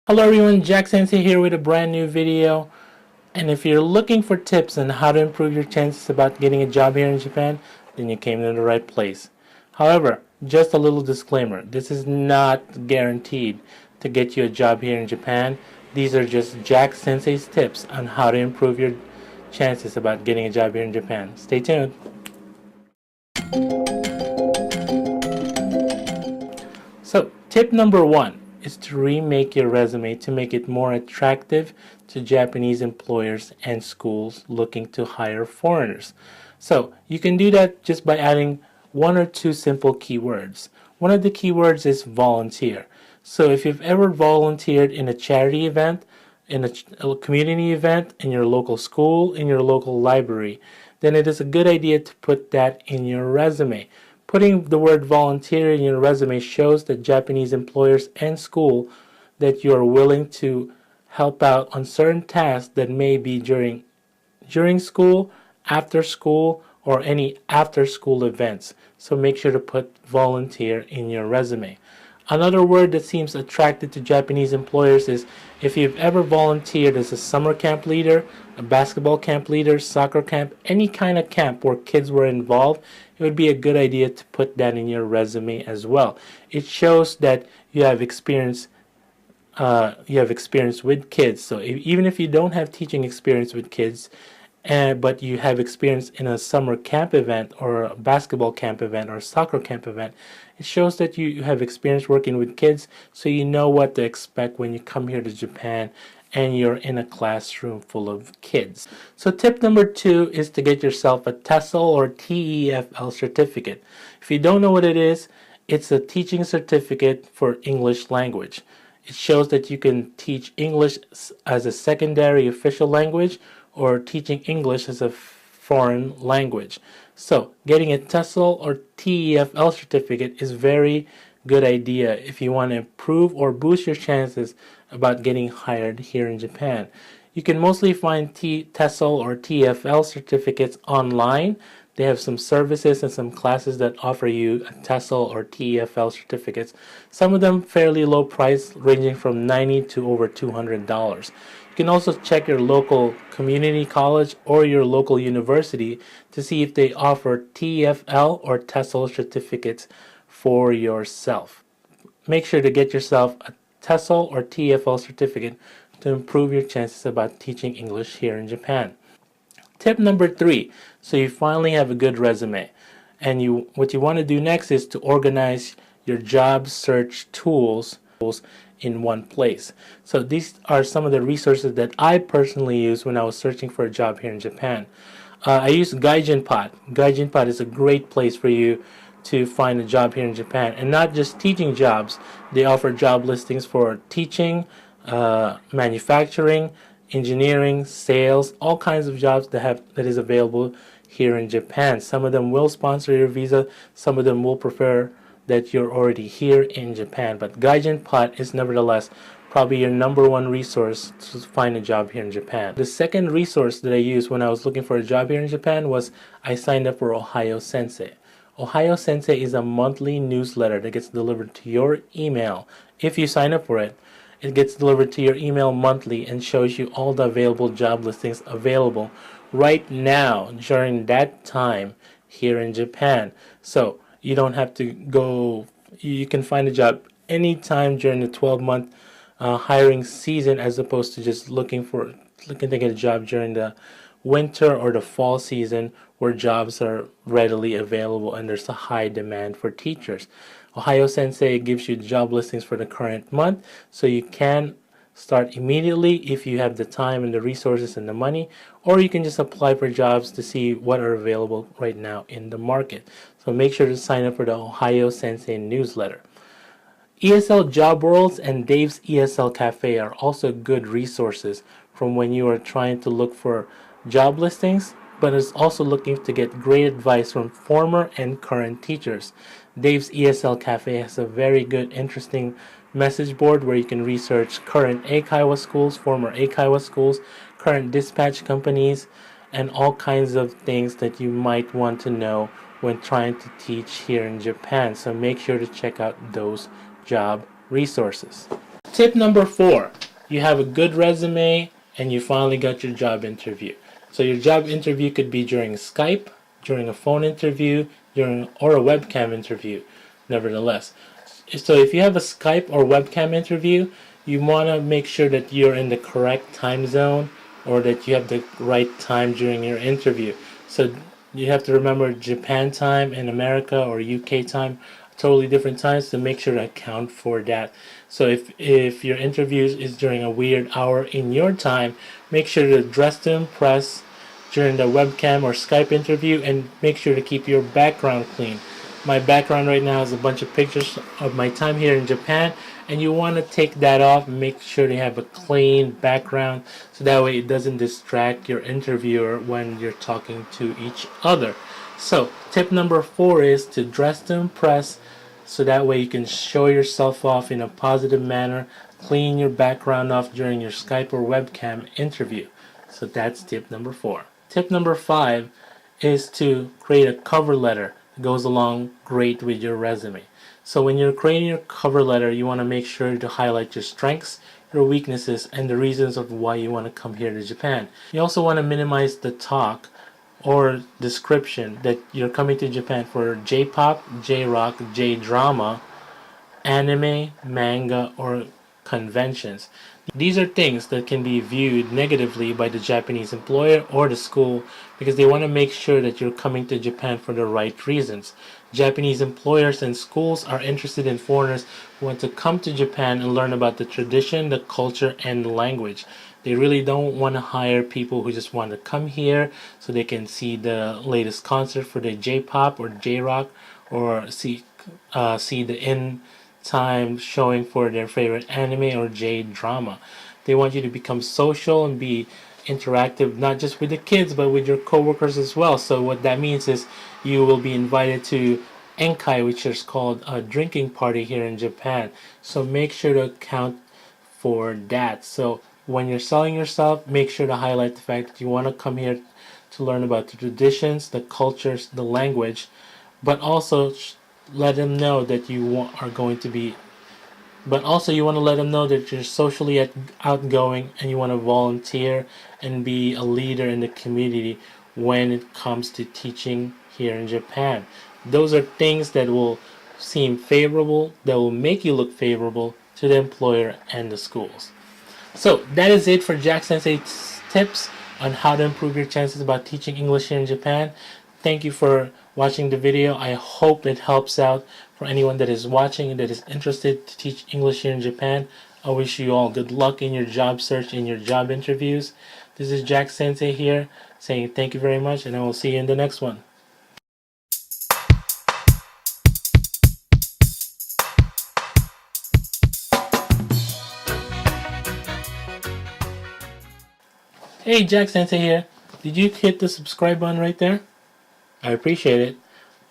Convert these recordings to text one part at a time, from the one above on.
Hello everyone, Jack Sensei here with a brand new video. And if you're looking for tips on how to improve your chances about getting a job here in Japan, then you came to the right place. However, just a little disclaimer, this is not guaranteed to get you a job here in Japan. These are just Jack Sensei's tips on how to improve your chances about getting a job here in Japan. Stay tuned. So, tip number one is to remake your resume to make it more attractive to Japanese employers and schools looking to hire foreigners. So, you can do that just by adding one or two simple keywords. One of the keywords is volunteer. So, if you've ever volunteered in a charity event, in a community event, in your local school, in your local library, then it is a good idea to put that in your resume. Putting the word volunteer in your resume shows that Japanese employers and school that you are willing to help out on certain tasks that may be during school, or any after school events. So make sure to put volunteer in your resume. Another word that seems attractive to Japanese employers is if you've ever volunteered as a summer camp leader, a basketball camp leader, soccer camp, any kind of camp where kids were involved, it would be a good idea to put that in your resume as well. It shows that you have experience with kids. So even if you don't have teaching experience with kids, but you have experience in a summer camp event or a basketball camp event or a soccer camp event, it shows that you have experience working with kids, so you know what to expect when you come here to Japan and you're in a classroom full of kids. So tip number two is to get yourself a TESL or TEFL certificate. If you don't know what it is, it's a teaching certificate for English language. It shows that you can teach English as a secondary official language or teaching English as a foreign language. So getting a TESL or TEFL certificate is very good idea if you want to improve or boost your chances about getting hired here in Japan. You can mostly find TESL or TFL certificates online. They have some services and some classes that offer you a TESL or TEFL certificates. Some of them fairly low price, ranging from $90 to over $200. You can also check your local community college or your local university to see if they offer TFL or TESL certificates for yourself. Make sure to get yourself a TESL or TFL certificate to improve your chances about teaching English here in Japan. Tip number three, so you finally have a good resume, and what you want to do next is to organize your job search tools in one place. So these are some of the resources that I personally use when I was searching for a job here in Japan. I use Gaijinpot. Gaijinpot is a great place for you to find a job here in Japan, and not just teaching jobs. They offer job listings for teaching, manufacturing, engineering, sales, all kinds of jobs that is available here in Japan. Some of them will sponsor your visa, some of them will prefer that you're already here in Japan, but Gaijin Pot is nevertheless probably your number one resource to find a job here in Japan. The second resource that I used when I was looking for a job here in Japan was I signed up for Ohio Sensei. Ohio Sensei is a monthly newsletter that gets delivered to your email. If you sign up for it, it gets delivered to your email monthly and shows you all the available job listings available right now during that time here in Japan. So you don't have to go, you can find a job anytime during the 12-month hiring season, as opposed to just looking to get a job during the winter or the fall season where jobs are readily available and there's a high demand for teachers. Ohio Sensei gives you job listings for the current month, so you can start immediately if you have the time and the resources and the money, or you can just apply for jobs to see what are available right now in the market. So make sure to sign up for the Ohio Sensei newsletter. ESL Job Worlds and Dave's ESL Cafe are also good resources from when you are trying to look for job listings, but is also looking to get great advice from former and current teachers. Dave's ESL Cafe has a very good, interesting message board where you can research current Eikaiwa schools, former Eikaiwa schools, current dispatch companies, and all kinds of things that you might want to know when trying to teach here in Japan. So make sure to check out those job resources. tip number 4, you have a good resume and you finally got your job interview. So your job interview could be during Skype, during a phone interview, or a webcam interview, nevertheless. So if you have a Skype or webcam interview, you want to make sure that you're in the correct time zone or that you have the right time during your interview. So you have to remember Japan time and America or UK time, totally different times, to make sure to account for that. So if your interview is during a weird hour in your time, make sure to dress to impress during the webcam or Skype interview, and make sure to keep your background clean. My background right now is a bunch of pictures of my time here in Japan, and you want to take that off and make sure you have a clean background so that way it doesn't distract your interviewer when you're talking to each other. So tip number 4 is to dress to impress, so that way you can show yourself off in a positive manner. Clean your background off during your Skype or webcam interview. So that's tip number 4. Tip number 5 is to create a cover letter that goes along great with your resume. So when you're creating your cover letter, you want to make sure to highlight your strengths, your weaknesses, and the reasons of why you want to come here to Japan. You also want to minimize the talk or description that you're coming to Japan for J-pop, J-rock, J-drama, anime, manga, or conventions. These are things that can be viewed negatively by the Japanese employer or the school because they want to make sure that you're coming to Japan for the right reasons. Japanese employers and schools are interested in foreigners who want to come to Japan and learn about the tradition, the culture, and the language. They really don't want to hire people who just want to come here so they can see the latest concert for the J-pop or J-rock, or see the time showing for their favorite anime or J-drama. They want you to become social and be interactive, not just with the kids but with your coworkers as well. So what that means is you will be invited to Enkai, which is called a drinking party here in Japan. So make sure to account for that. So when you're selling yourself, make sure to highlight the fact that you want to come here to learn about the traditions, the cultures, the language, but also let them know that are going to be, but also you want to let them know that you're socially outgoing and you want to volunteer and be a leader in the community when it comes to teaching here in Japan. Those are things that will seem favorable, that will make you look favorable to the employer and the schools. So that is it for Jack Sensei's tips on how to improve your chances about teaching English here in Japan. Thank you for watching the video. I hope it helps out for anyone that is watching and that is interested to teach English here in Japan. I wish you all good luck in your job search and your job interviews. This is Jack Sensei here saying thank you very much, and I will see you in the next one. Hey, Jack Sensei here. Did you hit the subscribe button right there? I appreciate it.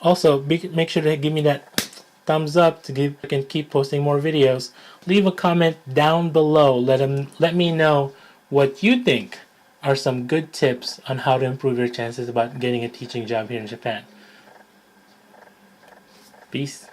Also, make sure to give me that thumbs up I can keep posting more videos. Leave a comment down below. Let me know what you think are some good tips on how to improve your chances about getting a teaching job here in Japan. Peace.